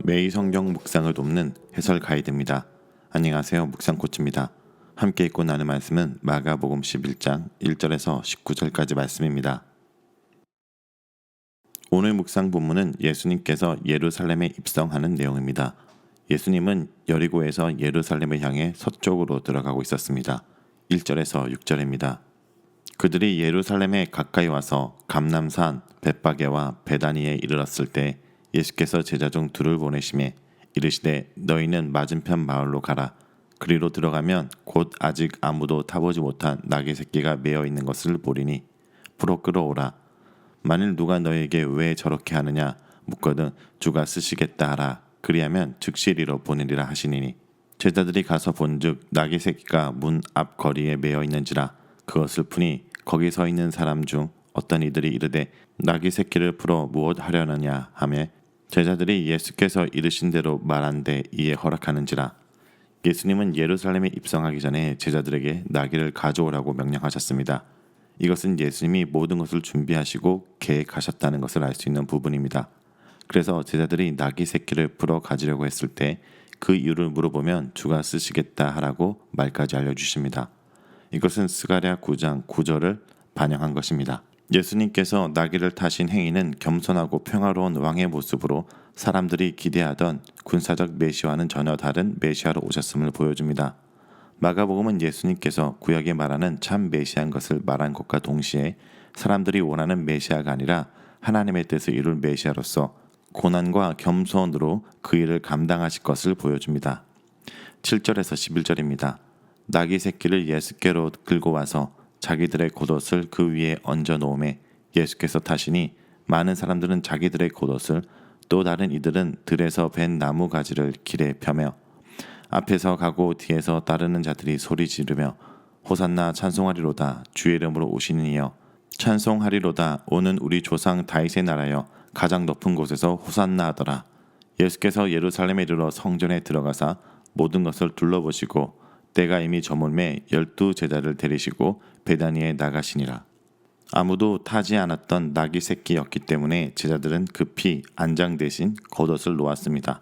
매일 성경 묵상을 돕는 해설 가이드입니다. 안녕하세요. 묵상코치입니다. 함께 읽고 나눈 말씀은 마가복음 11장 1절에서 19절까지 말씀입니다. 오늘 묵상 본문은 예수님께서 예루살렘에 입성하는 내용입니다. 예수님은 여리고에서 예루살렘을 향해 서쪽으로 들어가고 있었습니다. 1절에서 6절입니다. 그들이 예루살렘에 가까이 와서 감람산 벳바게와 베다니에 이르렀을 때 예수께서 제자 중 둘을 보내시매 이르시되 너희는 맞은편 마을로 가라. 그리로 들어가면 곧 아직 아무도 타보지 못한 나귀 새끼가 매어 있는 것을 보리니 풀어 끌어오라. 만일 누가 너에게 왜 저렇게 하느냐 묻거든 주가 쓰시겠다 하라. 그리하면 즉시 이리로 보내리라 하시니니 제자들이 가서 본즉 나귀 새끼가 문 앞 거리에 매어 있는지라. 그것을 푸니 거기 서 있는 사람 중 어떤 이들이 이르되 나귀 새끼를 풀어 무엇 하려느냐 하며 제자들이 예수께서 이르신 대로 말한데 이에 허락하는지라. 예수님은 예루살렘에 입성하기 전에 제자들에게 나귀를 가져오라고 명령하셨습니다. 이것은 예수님이 모든 것을 준비하시고 계획하셨다는 것을 알 수 있는 부분입니다. 그래서 제자들이 나귀 새끼를 풀어 가지려고 했을 때 그 이유를 물어보면 주가 쓰시겠다 하라고 말까지 알려주십니다. 이것은 스가랴 9장 9절을 반영한 것입니다. 예수님께서 나귀를 타신 행위는 겸손하고 평화로운 왕의 모습으로 사람들이 기대하던 군사적 메시아와는 전혀 다른 메시아로 오셨음을 보여줍니다. 마가복음은 예수님께서 구약에 말하는 참 메시아인 것을 말한 것과 동시에 사람들이 원하는 메시아가 아니라 하나님의 뜻을 이룰 메시아로서 고난과 겸손으로 그 일을 감당하실 것을 보여줍니다. 7절에서 11절입니다. 나귀 새끼를 예수께로 끌고 와서 자기들의 겉옷을 그 위에 얹어 놓음에 예수께서 타시니 많은 사람들은 자기들의 겉옷을 또 다른 이들은 들에서 벤 나무 가지를 길에 펴며 앞에서 가고 뒤에서 따르는 자들이 소리 지르며 호산나 찬송하리로다 주의 이름으로 오시는 이여 찬송하리로다 오는 우리 조상 다윗의 나라여 가장 높은 곳에서 호산나 하더라. 예수께서 예루살렘에 이르러 성전에 들어가사 모든 것을 둘러보시고 때가 이미 저물매 12 제자를 데리시고 베다니에 나가시니라. 아무도 타지 않았던 나귀 새끼였기 때문에 제자들은 급히 안장 대신 겉옷을 놓았습니다.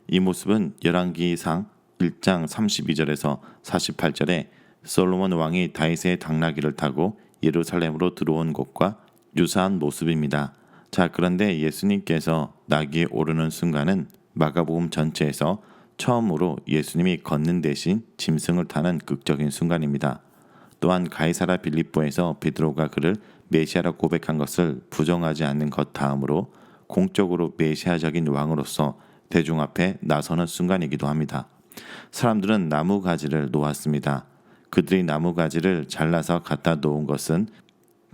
이 모습은 열왕기상 1장 32절에서 48절에 솔로몬 왕이 다윗의 당나귀를 타고 예루살렘으로 들어온 것과 유사한 모습입니다. 자, 그런데 예수님께서 나귀에 오르는 순간은 마가복음 전체에서 처음으로 예수님이 걷는 대신 짐승을 타는 극적인 순간입니다. 또한 가이사라 빌립보에서 베드로가 그를 메시아라 고백한 것을 부정하지 않는 것 다음으로 공적으로 메시아적인 왕으로서 대중 앞에 나서는 순간이기도 합니다. 사람들은 나무 가지를 놓았습니다. 그들이 나무 가지를 잘라서 갖다 놓은 것은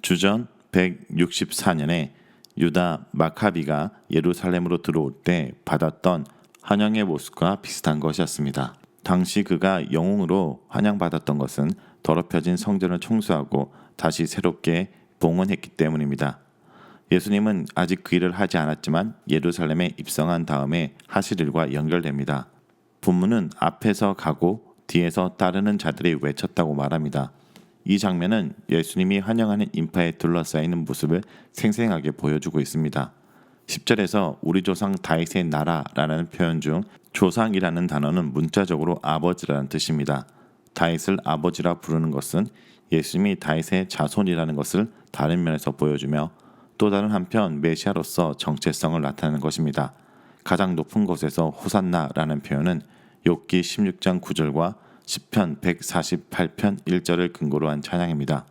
주전 164년에 유다 마카비가 예루살렘으로 들어올 때 받았던 환영의 모습과 비슷한 것이었습니다. 당시 그가 영웅으로 환영받았던 것은 더럽혀진 성전을 청소하고 다시 새롭게 봉헌했기 때문입니다. 예수님은 아직 그 일을 하지 않았지만 예루살렘에 입성한 다음에 하실 일과 연결됩니다. 본문은 앞에서 가고 뒤에서 따르는 자들이 외쳤다고 말합니다. 이 장면은 예수님이 환영하는 인파에 둘러싸이는 모습을 생생하게 보여주고 있습니다. 10절에서 우리 조상 다윗의 나라라는 표현 중 조상이라는 단어는 문자적으로 아버지라는 뜻입니다. 다윗을 아버지라 부르는 것은 예수님이 다윗의 자손이라는 것을 다른 면에서 보여주며 또 다른 한편 메시아로서 정체성을 나타내는 것입니다. 가장 높은 곳에서 호산나라는 표현은 욥기 16장 9절과 시편 148편 1절을 근거로 한 찬양입니다.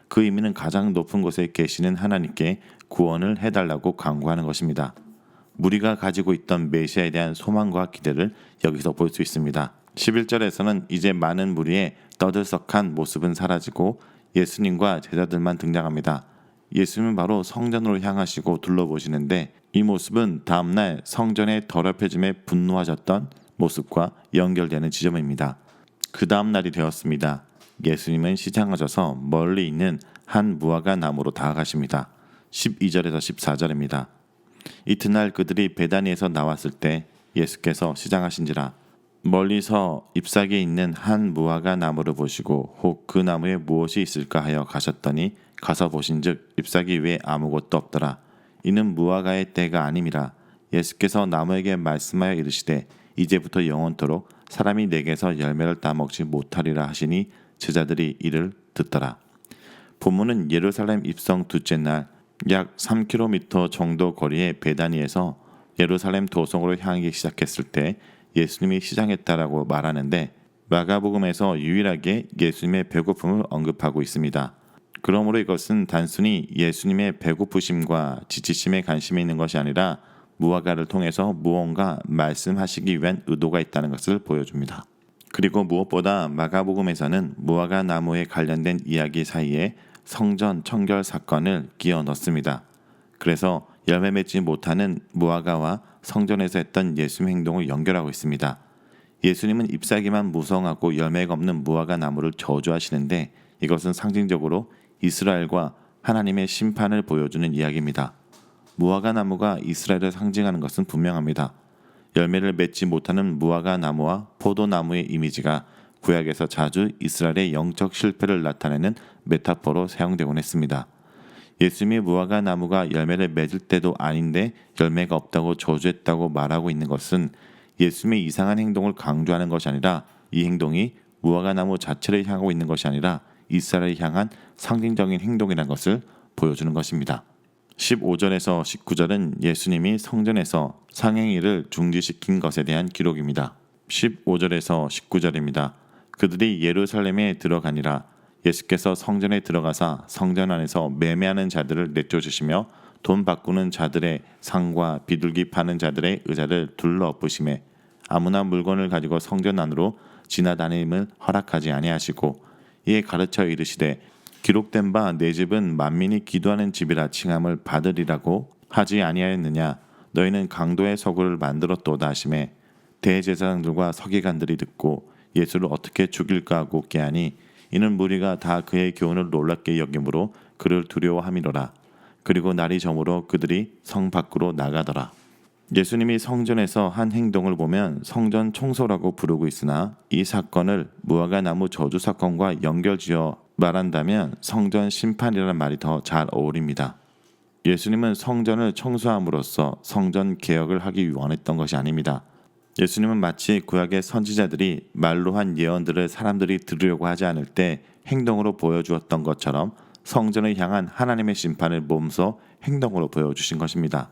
그 의미는 가장 높은 곳에 계시는 하나님께 구원을 해달라고 간구하는 것입니다. 무리가 가지고 있던 메시아에 대한 소망과 기대를 여기서 볼 수 있습니다. 11절에서는 이제 많은 무리의 떠들썩한 모습은 사라지고 예수님과 제자들만 등장합니다. 예수님은 바로 성전으로 향하시고 둘러보시는데 이 모습은 다음날 성전의 더럽혀짐에 분노하셨던 모습과 연결되는 지점입니다. 그 다음 날이 되었습니다. 예수님은 시장하셔서 멀리 있는 한 무화과 나무로 다가가십니다. 12절에서 14절입니다. 이튿날 그들이 베다니에서 나왔을 때 예수께서 시장하신지라 멀리서 잎사귀에 있는 한 무화과 나무를 보시고 혹 그 나무에 무엇이 있을까 하여 가셨더니 가서 보신즉 잎사귀 외에 아무것도 없더라. 이는 무화과의 때가 아님이라. 예수께서 나무에게 말씀하여 이르시되 이제부터 영원토록 사람이 내게서 열매를 따 먹지 못하리라 하시니 제자들이 이를 듣더라. 본문은 예루살렘 입성 둘째 날 약 3km 정도 거리의 베다니에서 예루살렘 도성으로 향하기 시작했을 때 예수님이 시장했다라고 말하는데 마가복음에서 유일하게 예수님의 배고픔을 언급하고 있습니다. 그러므로 이것은 단순히 예수님의 배고프심과 지치심에 관심이 있는 것이 아니라 무화과를 통해서 무언가 말씀하시기 위한 의도가 있다는 것을 보여줍니다. 그리고 무엇보다 마가복음에서는 무화과 나무에 관련된 이야기 사이에 성전 청결 사건을 끼워 넣습니다. 그래서 열매 맺지 못하는 무화과와 성전에서 했던 예수님 행동을 연결하고 있습니다. 예수님은 잎사귀만 무성하고 열매가 없는 무화과 나무를 저주하시는데 이것은 상징적으로 이스라엘과 하나님의 심판을 보여주는 이야기입니다. 무화과 나무가 이스라엘을 상징하는 것은 분명합니다. 열매를 맺지 못하는 무화과 나무와 포도나무의 이미지가 구약에서 자주 이스라엘의 영적 실패를 나타내는 메타포로 사용되곤 했습니다. 예수님이 무화과 나무가 열매를 맺을 때도 아닌데 열매가 없다고 저주했다고 말하고 있는 것은 예수님의 이상한 행동을 강조하는 것이 아니라 이 행동이 무화과 나무 자체를 향하고 있는 것이 아니라 이스라엘을 향한 상징적인 행동이라는 것을 보여주는 것입니다. 15절에서 19절은 예수님이 성전에서 상행위를 중지시킨 것에 대한 기록입니다. 15절에서 19절입니다. 그들이 예루살렘에 들어가니라. 예수께서 성전에 들어가사 성전 안에서 매매하는 자들을 내쫓으시며 돈 바꾸는 자들의 상과 비둘기 파는 자들의 의자를 둘러엎으시매 아무나 물건을 가지고 성전 안으로 지나다님을 허락하지 아니하시고 이에 가르쳐 이르시되 기록된 바 내 집은 만민이 기도하는 집이라 칭함을 받으리라고 하지 아니하였느냐. 너희는 강도의 서구를 만들었도다 하시매 대제사장들과 서기관들이 듣고 예수를 어떻게 죽일까 하고 깨하니 이는 무리가 다 그의 교훈을 놀랍게 여김으로 그를 두려워함이로라. 그리고 날이 저물어 그들이 성 밖으로 나가더라. 예수님이 성전에서 한 행동을 보면 성전 청소라고 부르고 있으나 이 사건을 무화과 나무 저주 사건과 연결지어 말한다면 성전 심판이라는 말이 더 잘 어울립니다. 예수님은 성전을 청소함으로써 성전 개혁을 하기 원했던 것이 아닙니다. 예수님은 마치 구약의 선지자들이 말로 한 예언들을 사람들이 들으려고 하지 않을 때 행동으로 보여주었던 것처럼 성전을 향한 하나님의 심판을 몸소 행동으로 보여주신 것입니다.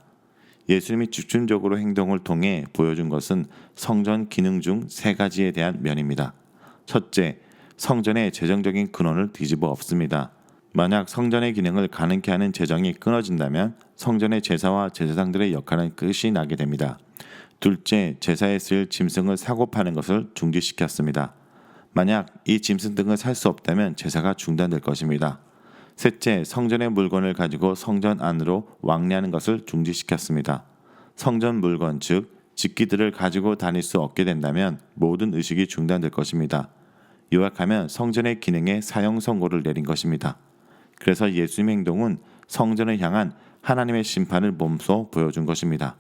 예수님이 집중적으로 행동을 통해 보여준 것은 성전 기능 중 세 가지에 대한 면입니다. 첫째, 성전의 재정적인 근원을 뒤집어 엎습니다. 만약 성전의 기능을 가능케 하는 재정이 끊어진다면 성전의 제사와 제사장들의 역할은 끝이 나게 됩니다. 둘째, 제사에 쓰일 짐승을 사고 파는 것을 중지시켰습니다. 만약 이 짐승 등을 살 수 없다면 제사가 중단될 것입니다. 셋째, 성전의 물건을 가지고 성전 안으로 왕래하는 것을 중지시켰습니다. 성전 물건 즉 직기들을 가지고 다닐 수 없게 된다면 모든 의식이 중단될 것입니다. 요약하면 성전의 기능에 사형 선고를 내린 것입니다. 그래서 예수님의 행동은 성전을 향한 하나님의 심판을 몸소 보여준 것입니다.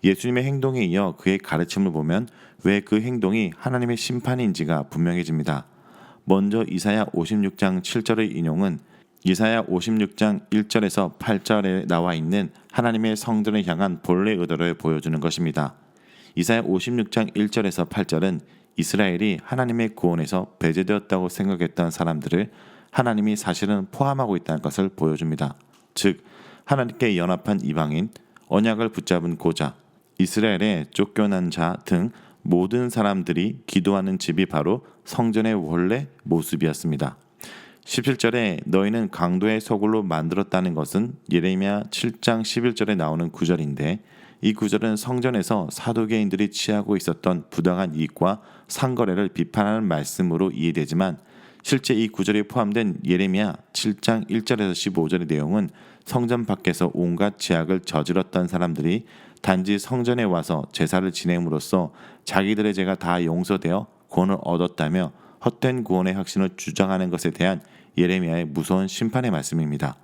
예수님의 행동에 이어 그의 가르침을 보면 왜 그 행동이 하나님의 심판인지가 분명해집니다. 먼저 이사야 56장 7절의 인용은 이사야 56장 1절에서 8절에 나와 있는 하나님의 성전을 향한 본래 의도를 보여주는 것입니다. 이사야 56장 1절에서 8절은 이스라엘이 하나님의 구원에서 배제되었다고 생각했던 사람들을 하나님이 사실은 포함하고 있다는 것을 보여줍니다. 즉 하나님께 연합한 이방인, 언약을 붙잡은 고자, 이스라엘의 쫓겨난 자 등 모든 사람들이 기도하는 집이 바로 성전의 원래 모습이었습니다. 17절에 너희는 강도의 서굴로 만들었다는 것은 예레미야 7장 11절에 나오는 구절인데 이 구절은 성전에서 사두개인들이 취하고 있었던 부당한 이익과 상거래를 비판하는 말씀으로 이해되지만 실제 이 구절에 포함된 예레미야 7장 1절에서 15절의 내용은 성전 밖에서 온갖 죄악을 저질렀던 사람들이 단지 성전에 와서 제사를 지냄으로써 자기들의 죄가 다 용서되어 구원을 얻었다며 헛된 구원의 확신을 주장하는 것에 대한 예레미야의 무서운 심판의 말씀입니다.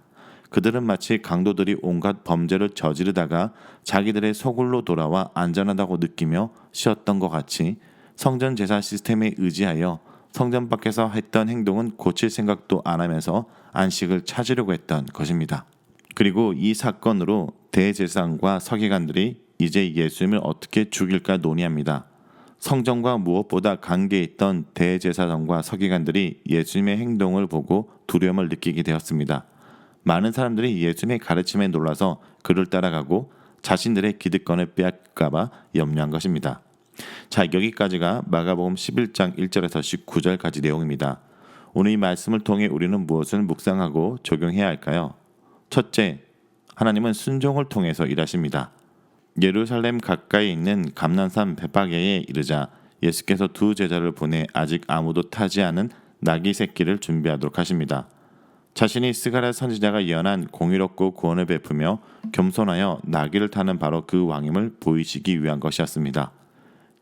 그들은 마치 강도들이 온갖 범죄를 저지르다가 자기들의 소굴로 돌아와 안전하다고 느끼며 쉬었던 것 같이 성전 제사 시스템에 의지하여 성전 밖에서 했던 행동은 고칠 생각도 안 하면서 안식을 찾으려고 했던 것입니다. 그리고 이 사건으로 대제사장과 서기관들이 이제 예수님을 어떻게 죽일까 논의합니다. 성전과 무엇보다 관계에 있던 대제사장과 서기관들이 예수님의 행동을 보고 두려움을 느끼게 되었습니다. 많은 사람들이 예수님의 가르침에 놀라서 그를 따라가고 자신들의 기득권을 빼앗을까 봐 염려한 것입니다. 자, 여기까지가 마가복음 11장 1절에서 19절까지 내용입니다. 오늘 이 말씀을 통해 우리는 무엇을 묵상하고 적용해야 할까요? 첫째, 하나님은 순종을 통해서 일하십니다. 예루살렘 가까이 있는 감난산 베파게에 이르자 예수께서 두 제자를 보내 아직 아무도 타지 않은 나귀 새끼를 준비하도록 하십니다. 자신이 스가랴 선지자가 예언한 공의롭고 구원을 베푸며 겸손하여 나귀를 타는 바로 그 왕임을 보이시기 위한 것이었습니다.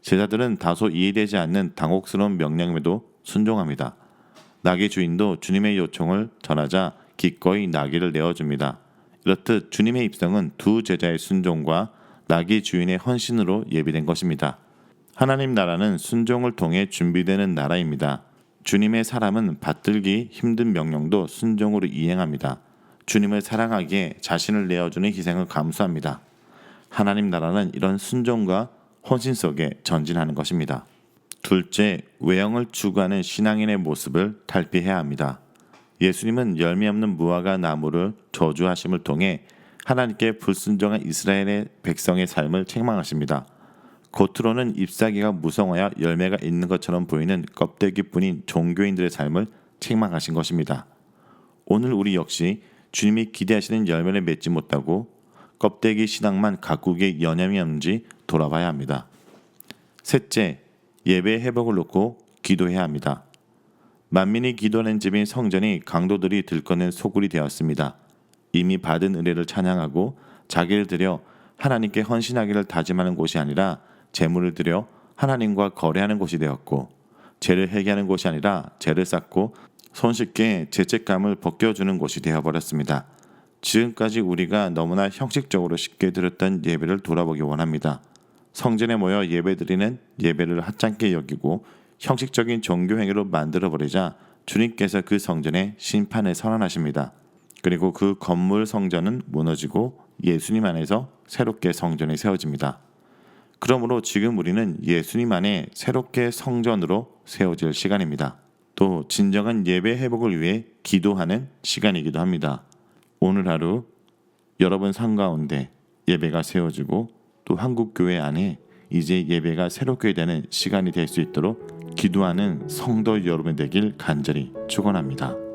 제자들은 다소 이해되지 않는 당혹스러운 명령에도 순종합니다. 나귀 주인도 주님의 요청을 전하자 기꺼이 나귀를 내어줍니다. 이렇듯 주님의 입성은 두 제자의 순종과 나귀 주인의 헌신으로 예비된 것입니다. 하나님 나라는 순종을 통해 준비되는 나라입니다. 주님의 사람은 받들기 힘든 명령도 순종으로 이행합니다. 주님을 사랑하기에 자신을 내어주는 희생을 감수합니다. 하나님 나라는 이런 순종과 헌신 속에 전진하는 것입니다. 둘째, 외형을 추구하는 신앙인의 모습을 탈피해야 합니다. 예수님은 열매 없는 무화과 나무를 저주하심을 통해 하나님께 불순종한 이스라엘의 백성의 삶을 책망하십니다. 겉으로는 잎사귀가 무성하여 열매가 있는 것처럼 보이는 껍데기뿐인 종교인들의 삶을 책망하신 것입니다. 오늘 우리 역시 주님이 기대하시는 열매를 맺지 못하고 껍데기 신앙만 가꾸기에 여념이 없는지 돌아봐야 합니다. 셋째, 예배 회복을 놓고 기도해야 합니다. 만민이 기도하는 집인 성전이 강도들이 들꺼낸 소굴이 되었습니다. 이미 받은 은혜를 찬양하고 자기를 들여 하나님께 헌신하기를 다짐하는 곳이 아니라 재물을 들여 하나님과 거래하는 곳이 되었고, 죄를 회개하는 곳이 아니라 죄를 쌓고 손쉽게 죄책감을 벗겨주는 곳이 되어버렸습니다. 지금까지 우리가 너무나 형식적으로 쉽게 드렸던 예배를 돌아보기 원합니다. 성전에 모여 예배드리는 예배를 하찮게 여기고 형식적인 종교 행위로 만들어버리자 주님께서 그 성전에 심판을 선언하십니다. 그리고 그 건물 성전은 무너지고 예수님 안에서 새롭게 성전이 세워집니다. 그러므로 지금 우리는 예수님 안에 새롭게 성전으로 세워질 시간입니다. 또 진정한 예배 회복을 위해 기도하는 시간이기도 합니다. 오늘 하루 여러분 삶 가운데 예배가 세워지고 또 한국교회 안에 이제 예배가 새롭게 되는 시간이 될 수 있도록 기도하는 성도 여러분 되길 간절히 축원합니다.